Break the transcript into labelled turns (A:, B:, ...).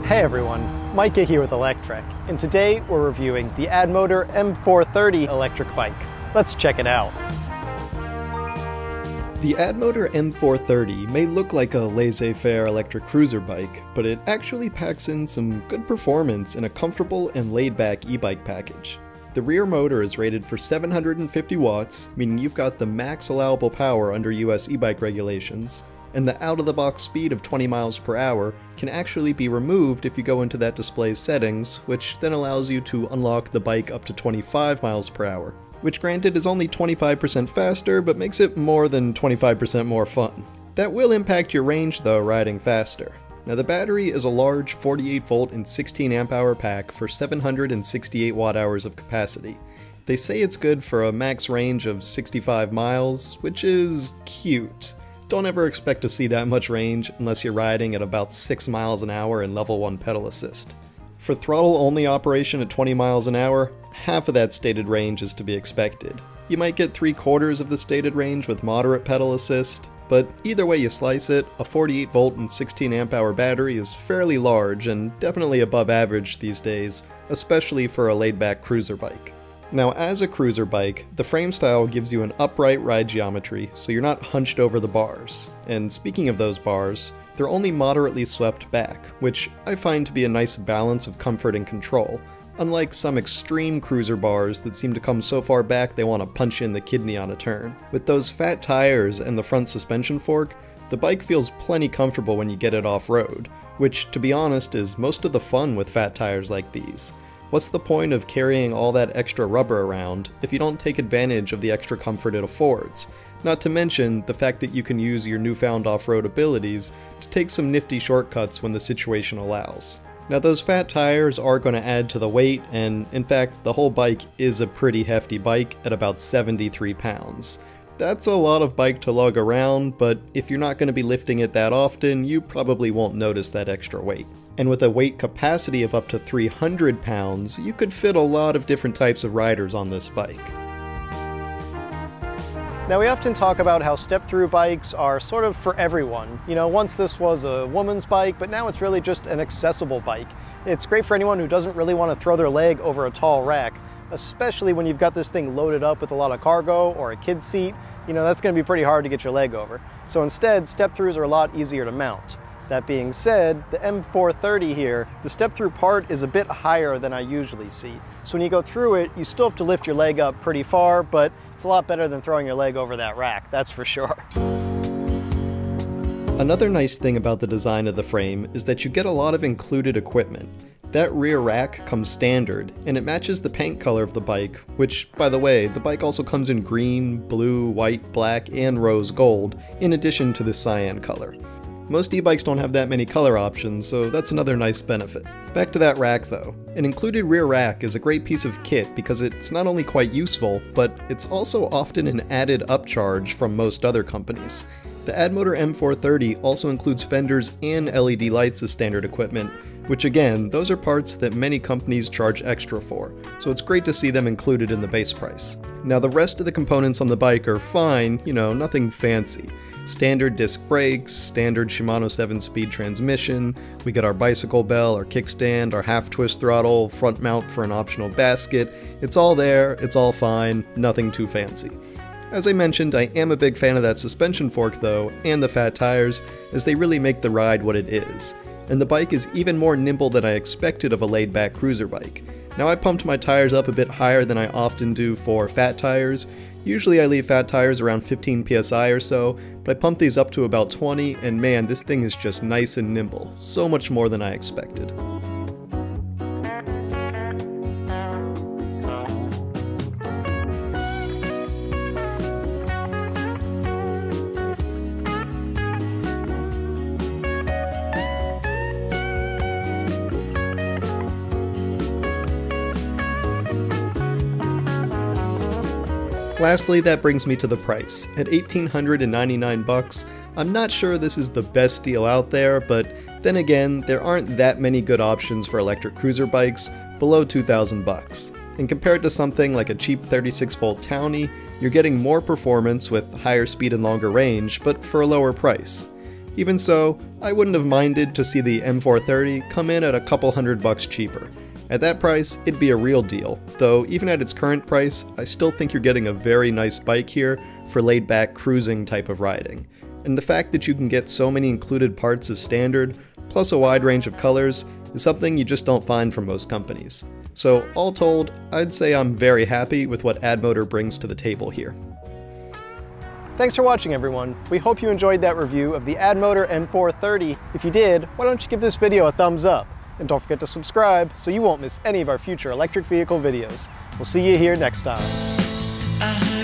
A: Hey everyone, Micah here with Electrek, and today we're reviewing the AddMotor M-430 electric bike. Let's check it out.
B: The AddMotor M-430 may look like a laissez-faire electric cruiser bike, but it actually packs in some good performance in a comfortable and laid-back e-bike package. The rear motor is rated for 750 watts, meaning you've got the max allowable power under US e-bike regulations, and the out-of-the-box speed of 20 miles per hour can actually be removed if you go into that display's settings, which then allows you to unlock the bike up to 25 miles per hour, which granted is only 25% faster, but makes it more than 25% more fun. That will impact your range though, riding faster. Now the battery is a large 48 volt and 16 amp hour pack for 768 watt hours of capacity. They say it's good for a max range of 65 miles, which is cute. Don't ever expect to see that much range unless you're riding at about 6 miles an hour in level 1 pedal assist. For throttle-only operation at 20 miles an hour, half of that stated range is to be expected. You might get 3/4 of the stated range with moderate pedal assist, but either way you slice it, a 48 volt and 16 amp hour battery is fairly large and definitely above average these days, especially for a laid-back cruiser bike. Now, as a cruiser bike, the frame style gives you an upright ride geometry, so you're not hunched over the bars. And speaking of those bars, they're only moderately swept back, which I find to be a nice balance of comfort and control, unlike some extreme cruiser bars that seem to come so far back they want to punch in the kidney on a turn. With those fat tires and the front suspension fork, the bike feels plenty comfortable when you get it off-road, which, to be honest, is most of the fun with fat tires like these. What's the point of carrying all that extra rubber around if you don't take advantage of the extra comfort it affords? Not to mention the fact that you can use your newfound off-road abilities to take some nifty shortcuts when the situation allows. Now those fat tires are going to add to the weight, and in fact the whole bike is a pretty hefty bike at about 73 pounds. That's a lot of bike to lug around, but if you're not going to be lifting it that often, you probably won't notice that extra weight. And with a weight capacity of up to 300 pounds, you could fit a lot of different types of riders on this bike.
A: Now we often talk about how step-through bikes are sort of for everyone. You know, once this was a woman's bike, but now it's really just an accessible bike. It's great for anyone who doesn't really want to throw their leg over a tall rack, especially when you've got this thing loaded up with a lot of cargo or a kid's seat. You know, that's going to be pretty hard to get your leg over. So instead, step-throughs are a lot easier to mount. That being said, the M-430 here, the step-through part is a bit higher than I usually see. So when you go through it, you still have to lift your leg up pretty far, but it's a lot better than throwing your leg over that rack, that's for sure.
B: Another nice thing about the design of the frame is that you get a lot of included equipment. That rear rack comes standard, and it matches the paint color of the bike, which, by the way, the bike also comes in green, blue, white, black, and rose gold, in addition to the cyan color. Most e-bikes don't have that many color options, so that's another nice benefit. Back to that rack though. An included rear rack is a great piece of kit because it's not only quite useful, but it's also often an added upcharge from most other companies. The AddMotor M-430 also includes fenders and LED lights as standard equipment, which again, those are parts that many companies charge extra for, so it's great to see them included in the base price. Now the rest of the components on the bike are fine, you know, nothing fancy. Standard disc brakes, standard Shimano 7-speed transmission, we get our bicycle bell, our kickstand, our half-twist throttle, front mount for an optional basket. It's all there, it's all fine, nothing too fancy. As I mentioned, I am a big fan of that suspension fork though, and the fat tires, as they really make the ride what it is. And the bike is even more nimble than I expected of a laid-back cruiser bike. Now I pumped my tires up a bit higher than I often do for fat tires. Usually I leave fat tires around 15 psi or so, but I pumped these up to about 20, and man, this thing is just nice and nimble, so much more than I expected. Lastly, that brings me to the price. At $1,899 I'm not sure this is the best deal out there, but then again, there aren't that many good options for electric cruiser bikes below $2,000. And compared to something like a cheap 36-volt Townie, you're getting more performance with higher speed and longer range, but for a lower price. Even so, I wouldn't have minded to see the M-430 come in at a couple $100 cheaper. At that price, it'd be a real deal, though even at its current price, I still think you're getting a very nice bike here for laid-back cruising type of riding. And the fact that you can get so many included parts as standard, plus a wide range of colors, is something you just don't find from most companies. So all told, I'd say I'm very happy with what AddMotor brings to the table here.
A: Thanks for watching, everyone. We hope you enjoyed that review of the AddMotor M430. If you did, why don't you give this video a thumbs up? And don't forget to subscribe so you won't miss any of our future electric vehicle videos. We'll see you here next time.